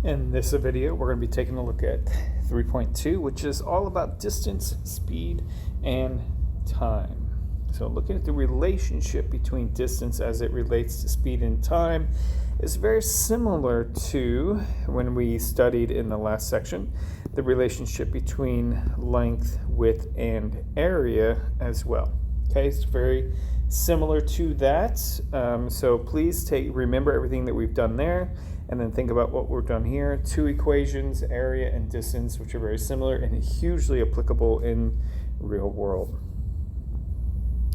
In this video, we're going to be taking a look at 3.2, which is all about distance, speed, and time. So looking at the relationship between distance as it relates to speed and time is very similar to when we studied in the last section, the relationship between length, width, and area as well. Okay, it's very similar to that. So please remember everything that we've done there, and then think about what we've done here. Two equations, area and distance, which are very similar and hugely applicable in real world.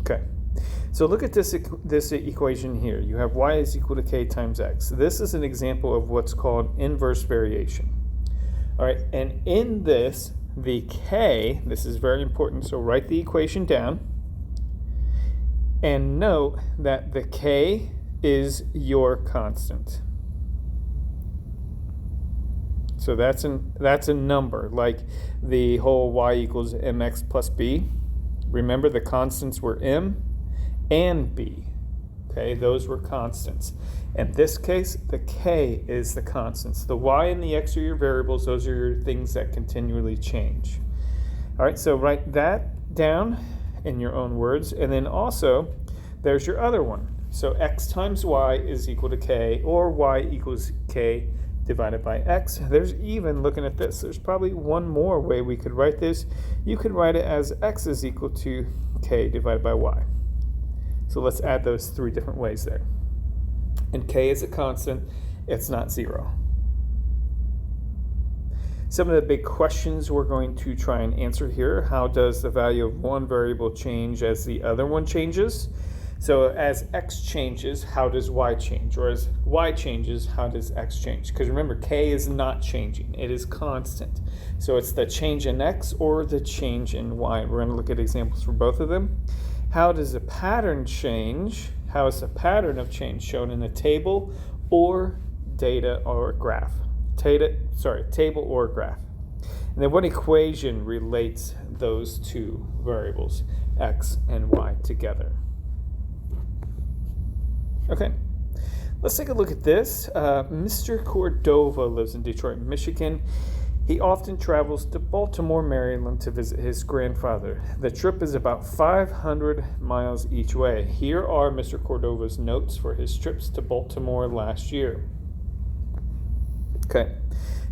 Okay, so look at this equation here. You have y is equal to k times x. This is an example of what's called inverse variation. All right, and in this, the k, this is very important, so write the equation down. And note that the k is your constant. So that's a number, like the whole y equals mx plus b. Remember, the constants were m and b. Okay, those were constants. In this case, the k is the constants. The y and the x are your variables. Those are your things that continually change. All right, so write that down in your own words. And then also, there's your other one. So x times y is equal to k, or y equals k divided by x. There's even, looking at this, there's probably one more way we could write this. You could write it as x is equal to k divided by y. So let's add those three different ways there. And k is a constant, it's not zero. Some of the big questions we're going to try and answer here. How does the value of one variable change as the other one changes? So as x changes, how does y change? Or as y changes, how does x change? Because remember, k is not changing. It is constant. So it's the change in x or the change in y. We're going to look at examples for both of them. How does a pattern change? How is the pattern of change shown in a table or data or graph? Table or graph. And then what equation relates those two variables, x and y, together? Okay, let's take a look at this. Mr. Cordova lives in Detroit, Michigan. He often travels to Baltimore, Maryland to visit his grandfather. The trip is about 500 miles each way. Here are Mr. Cordova's notes for his trips to Baltimore last year. Okay,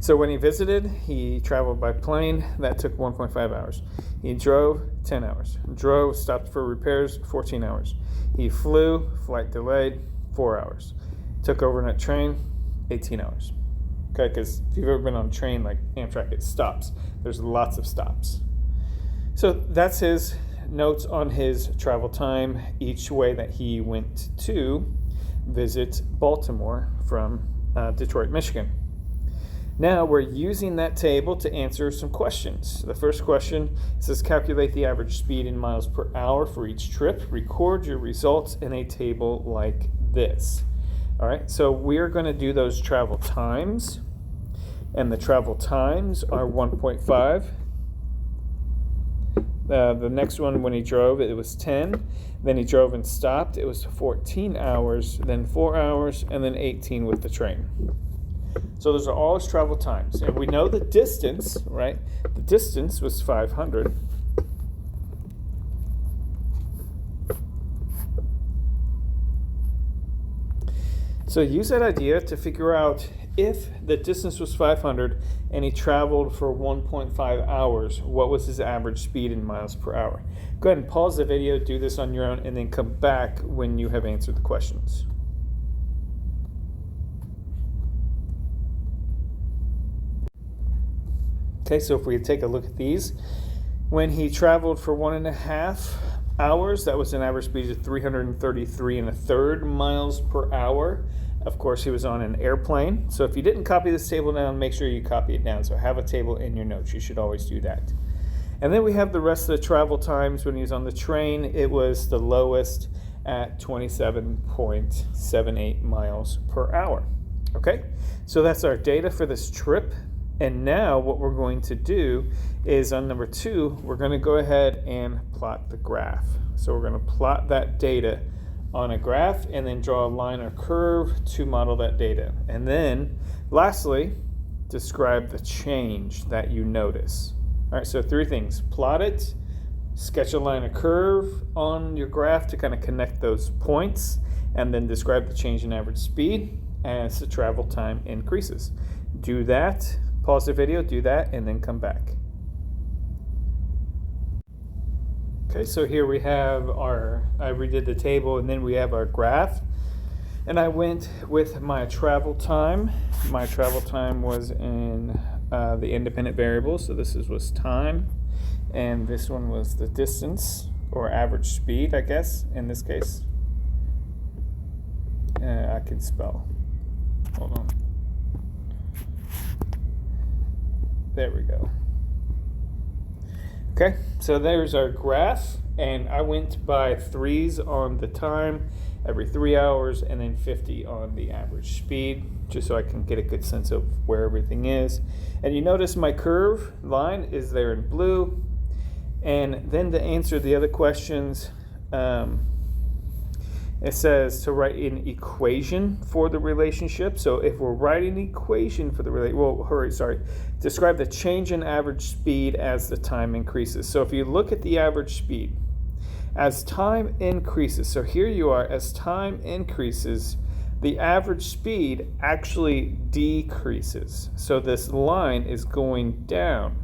so when he visited, he traveled by plane. That took 1.5 hours. He drove 10 hours. Drove, stopped for repairs, 14 hours. He flew, flight delayed, 4 hours. Took overnight train, 18 hours. Okay, because if you've ever been on a train like Amtrak, it stops. There's lots of stops. So that's his notes on his travel time each way that he went to visit Baltimore from Detroit, Michigan. Now we're using that table to answer some questions. The first question says, calculate the average speed in miles per hour for each trip. Record your results in a table like this. All right, so we're going to do those travel times. And the travel times are 1.5. The next one, when he drove, it was 10. Then he drove and stopped. It was 14 hours, then 4 hours, and then 18 with the train. So those are all his travel times. And we know the distance, right? The distance was 500. So use that idea to figure out if the distance was 500 and he traveled for 1.5 hours, what was his average speed in miles per hour? Go ahead and pause the video, do this on your own, and then come back when you have answered the questions. Okay, so if we take a look at these, when he traveled for 1.5 hours, that was an average speed of 333.33 miles per hour. Of course, he was on an airplane. So if you didn't copy this table down, make sure you copy it down. So have a table in your notes. You should always do that. And then we have the rest of the travel times. When he was on the train, it was the lowest at 27.78 miles per hour. Okay, so that's our data for this trip. And now what we're going to do is on number 2, we're going to go ahead and plot the graph. So we're going to plot that data on a graph and then draw a line or curve to model that data. And then lastly, describe the change that you notice. All right, so 3 things. Plot it, sketch a line of curve on your graph to kind of connect those points, and then describe the change in average speed as the travel time increases. Do that, pause the video, do that, and then come back. Okay, so here we have I redid the table, and then we have our graph. And I went with my travel time. My travel time was in the independent variable, so this was time. And this one was the distance, or average speed, I guess, in this case. I can spell. Hold on. There we go. Okay, so there's our graph, and I went by 3s on the time every 3 hours, and then 50 on the average speed, just so I can get a good sense of where everything is. And you notice my curve line is there in blue. And then to answer the other questions, it says to write an equation for the relationship. So if we're writing an equation for the describe the change in average speed as the time increases. So if you look at the average speed, as time increases, so here you are, as time increases, the average speed actually decreases. So this line is going down.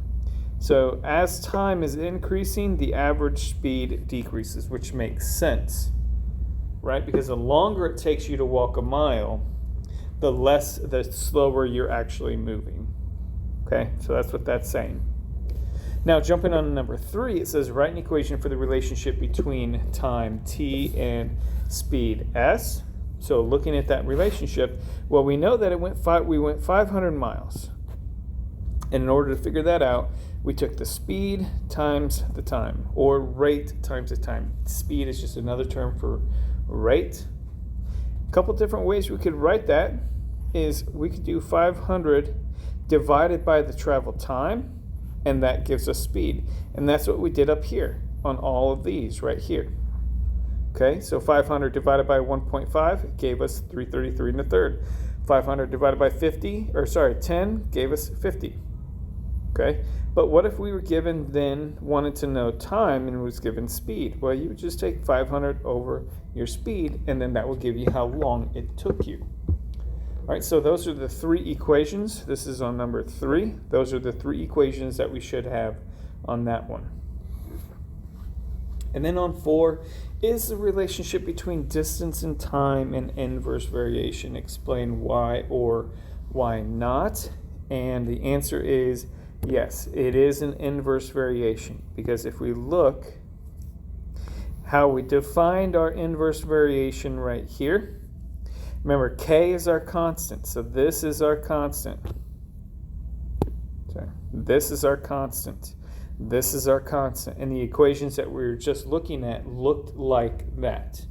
So as time is increasing, the average speed decreases, which makes sense, right? Because the longer it takes you to walk a mile, the slower you're actually moving. Okay, so that's what that's saying. Now, jumping on to number 3, it says write an equation for the relationship between time t and speed s. So looking at that relationship, well, we know that we went 500 miles. And in order to figure that out, we took the speed times the time, or rate times the time. Speed is just another term for rate. A couple different ways we could write that is we could do 500 divided by the travel time, and that gives us speed. And that's what we did up here on all of these right here. Okay, so 500 divided by 1.5 gave us 333 1/3. 500 divided by 10 gave us 50. Okay, but what if we were wanted to know time and was given speed? Well, you would just take 500 over your speed, and then that will give you how long it took you. All right, so those are the 3 equations. This is on number 3. Those are the 3 equations that we should have on that one. And then on 4 is the relationship between distance and time and inverse variation. Explain why or why not. And the answer is yes, it is an inverse variation, because if we look how we defined our inverse variation right here, remember, k is our constant, so this is our constant. Sorry, this is our constant. This is our constant. And the equations that we were just looking at looked like that.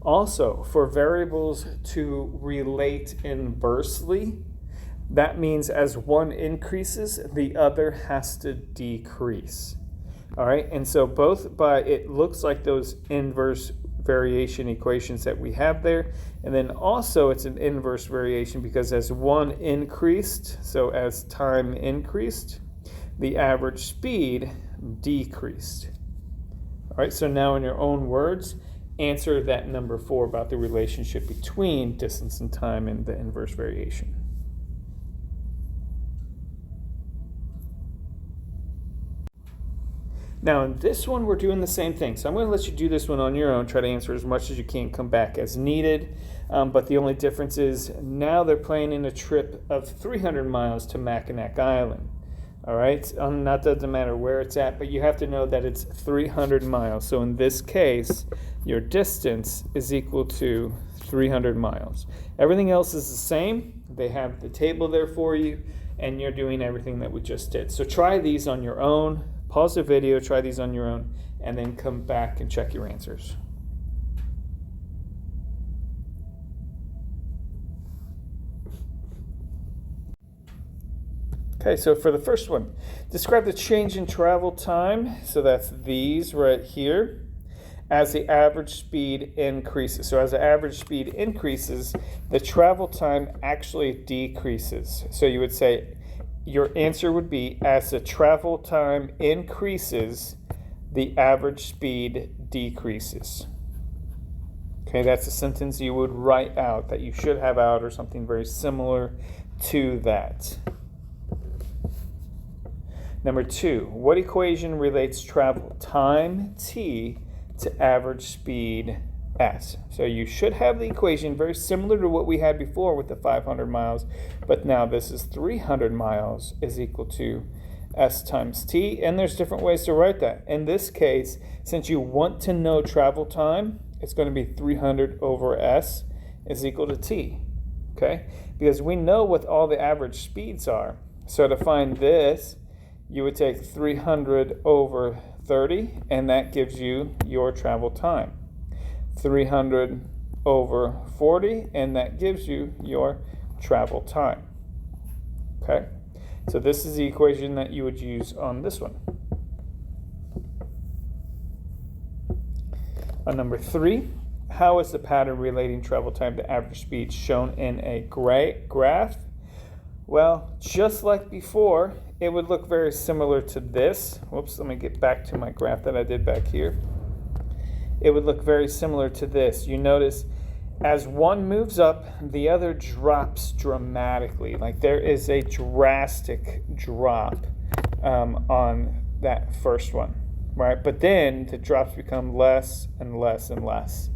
Also, for variables to relate inversely, that means as one increases, the other has to decrease. All right, and so it looks like those inverse variation equations that we have there. And then also it's an inverse variation because as one increased, so as time increased, the average speed decreased. All right, so now in your own words, answer that number 4 about the relationship between distance and time and the inverse variation. Now in this one, we're doing the same thing. So I'm going to let you do this one on your own, try to answer as much as you can, come back as needed. But the only difference is now they're planning a trip of 300 miles to Mackinac Island. All right, that doesn't matter where it's at, but you have to know that it's 300 miles. So in this case, your distance is equal to 300 miles. Everything else is the same. They have the table there for you, and you're doing everything that we just did. So try these on your own. Pause the video, try these on your own, and then come back and check your answers. Okay, so for the first one, describe the change in travel time. So that's these right here, as the average speed increases. So as the average speed increases, the travel time actually decreases. So you would say, your answer would be, as the travel time increases, the average speed decreases. Okay, that's a sentence you would write out, that you should have out, or something very similar to that. Number 2, what equation relates travel time t to average speed s? So you should have the equation very similar to what we had before with the 500 miles, but now this is 300 miles is equal to s times t, and there's different ways to write that. In this case, since you want to know travel time, it's going to be 300 over s is equal to t, okay? Because we know what all the average speeds are. So to find this, you would take 300 over 30, and that gives you your travel time. 300 over 40, and that gives you your travel time, okay? So this is the equation that you would use on this one. On number 3, how is the pattern relating travel time to average speed shown in a graph? Well, just like before, it would look very similar to this. Whoops, let me get back to my graph that I did back here. It would look very similar to this. You notice as one moves up, the other drops dramatically. Like there is a drastic drop on that first one, right? But then the drops become less and less and less.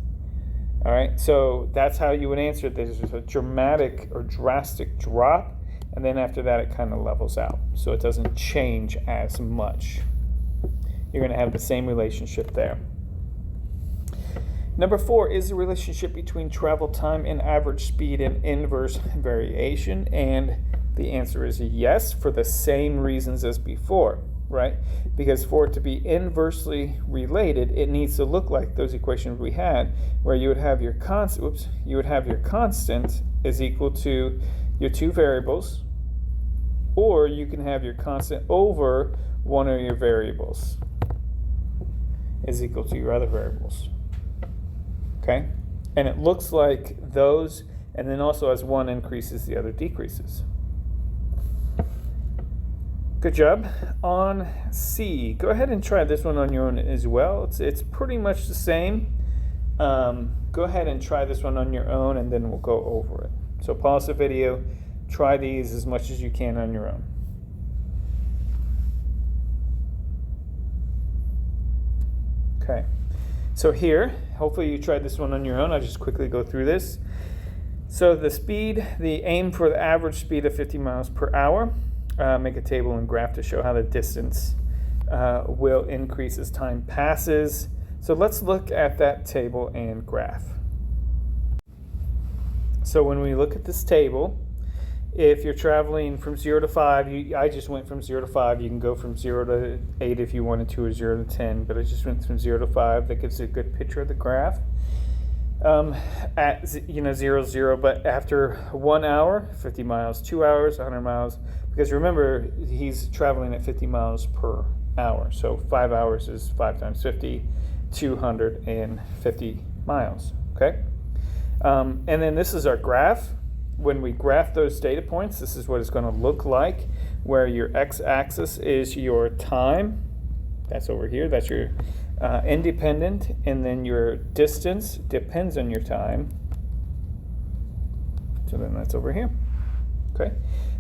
All right, so that's how you would answer it. There's a dramatic or drastic drop, and then after that it kind of levels out. So it doesn't change as much. You're going to have the same relationship there. Number 4, is the relationship between travel time and average speed an inverse variation? And the answer is yes, for the same reasons as before, right? Because for it to be inversely related, it needs to look like those equations we had, where you would have your constant, is equal to your two variables, or you can have your constant over one of your variables is equal to your other variables. Okay? And it looks like those, and then also as one increases, the other decreases. Good job. On C, go ahead and try this one on your own as well. It's pretty much the same. Go ahead and try this one on your own, and then we'll go over it. So pause the video, try these as much as you can on your own. Okay. So here, hopefully you tried this one on your own. I'll just quickly go through this. So the speed, the aim for the average speed of 50 miles per hour. Make a table and graph to show how the distance will increase as time passes. So let's look at that table and graph. So when we look at this table, if you're traveling from 0 to 5, I just went from 0 to 5. You can go from 0 to 8 if you wanted to, or 0 to 10, but I just went from 0 to 5. That gives you a good picture of the graph. At 0, 0, but after 1 hour, 50 miles, 2 hours, 100 miles, because remember, he's traveling at 50 miles per hour. So 5 hours is 5 times 50, 250 miles, okay? And then this is our graph. When we graph those data points, this is what it's going to look like, where your x-axis is your time. That's over here. That's your independent, and then your distance depends on your time. So then that's over here. Okay.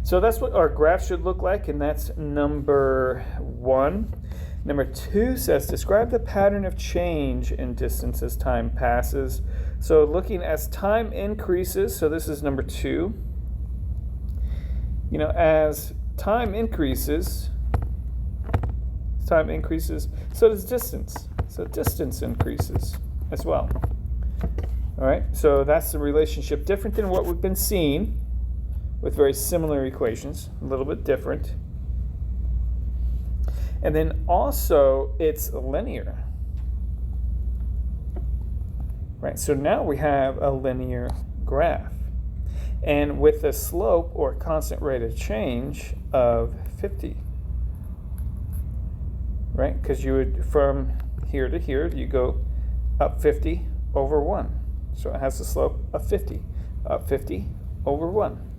So that's what our graph should look like, and that's number 1. Number 2 says, describe the pattern of change in distance as time passes. So looking as time increases, so this is number 2. As time increases, so does distance. So distance increases as well. All right, so that's the relationship, different than what we've been seeing with very similar equations, a little bit different. And then also it's linear. Right, so now we have a linear graph. And with a slope or constant rate of change of 50. Right, because you would, from here to here, you go up 50 over 1. So it has a slope of 50, up 50 over 1.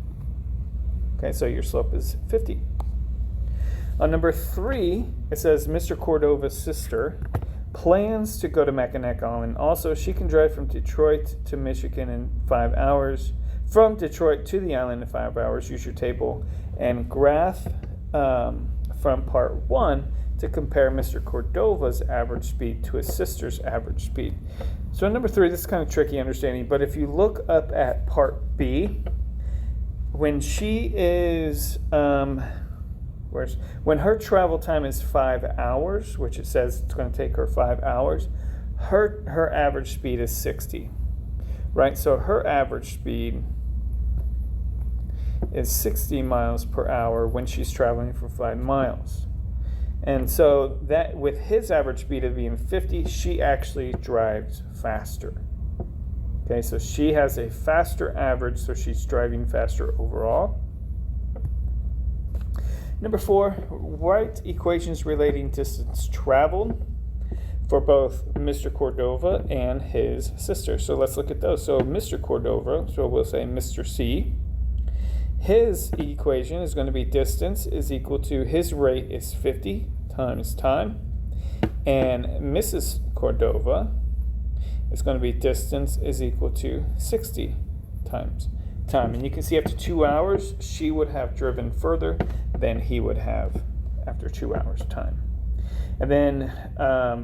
Okay, so your slope is 50. On number 3, it says Mr. Cordova's sister plans to go to Mackinac Island. Also, she can drive from Detroit to Michigan in 5 hours. From Detroit to the island in 5 hours. Use your table and graph from part 1 to compare Mr. Cordova's average speed to his sister's average speed. So number 3, this is kind of tricky understanding, but if you look up at part B, when she is, when her travel time is 5 hours, which it says it's going to take her 5 hours, her average speed is 60, right? So her average speed is 60 miles per hour when she's traveling for 5 miles. And so that with his average speed of being 50, she actually drives faster. Okay, so she has a faster average, so she's driving faster overall. Number 4, write equations relating distance traveled for both Mr. Cordova and his sister. So let's look at those. So Mr. Cordova, so we'll say Mr. C, his equation is going to be distance is equal to his rate is 50 times time, and Mrs. Cordova is going to be distance is equal to 60 times time. And you can see after 2 hours, she would have driven further than he would have after 2 hours time. And then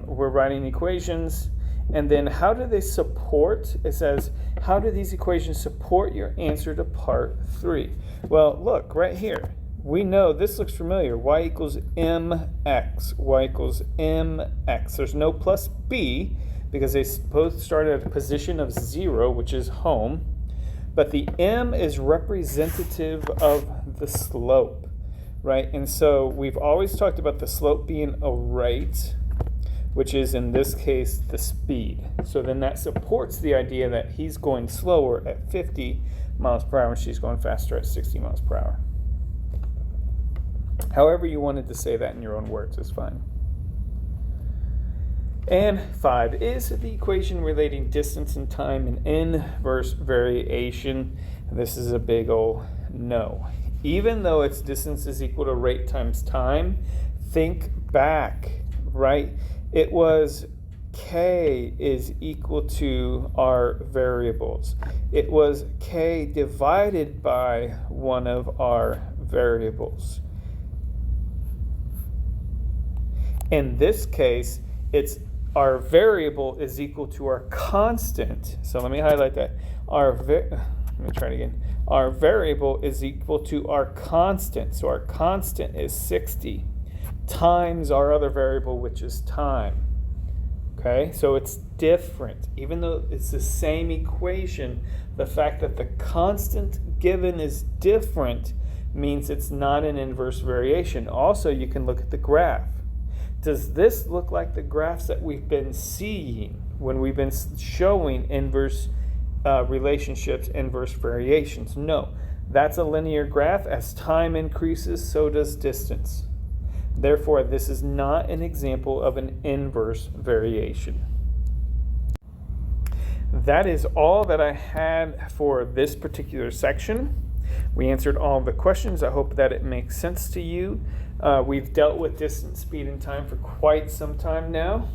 we're writing equations. And then how do they support? It says, how do these equations support your answer to part 3? Well, look, right here. We know this looks familiar. Y equals mx. Y equals mx. There's no plus b because they both start at a position of 0, which is home. But the m is representative of the slope, right? And so we've always talked about the slope being a rate, which is in this case the speed. So then that supports the idea that he's going slower at 50 miles per hour and she's going faster at 60 miles per hour. However you wanted to say that in your own words is fine. And 5, is the equation relating distance and time an inverse variation? This is a big ol' no. Even though its distance is equal to rate times time, think back, right? It was k is equal to our variables. It was k divided by one of our variables. In this case, it's our variable is equal to our constant. So let me highlight that. Let me try it again. Our variable is equal to our constant. So our constant is 60 times our other variable, which is time. Okay, so it's different. Even though it's the same equation, the fact that the constant given is different means it's not an inverse variation. Also, you can look at the graph. Does this look like the graphs that we've been seeing when we've been showing inverse relationships, inverse variations? No, that's a linear graph. As time increases, so does distance. Therefore, this is not an example of an inverse variation. That is all that I had for this particular section. We answered all the questions. I hope that it makes sense to you. We've dealt with distance, speed, and time for quite some time now.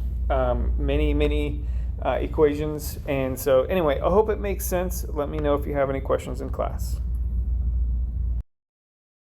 Many equations. And so anyway, I hope it makes sense. Let me know if you have any questions in class.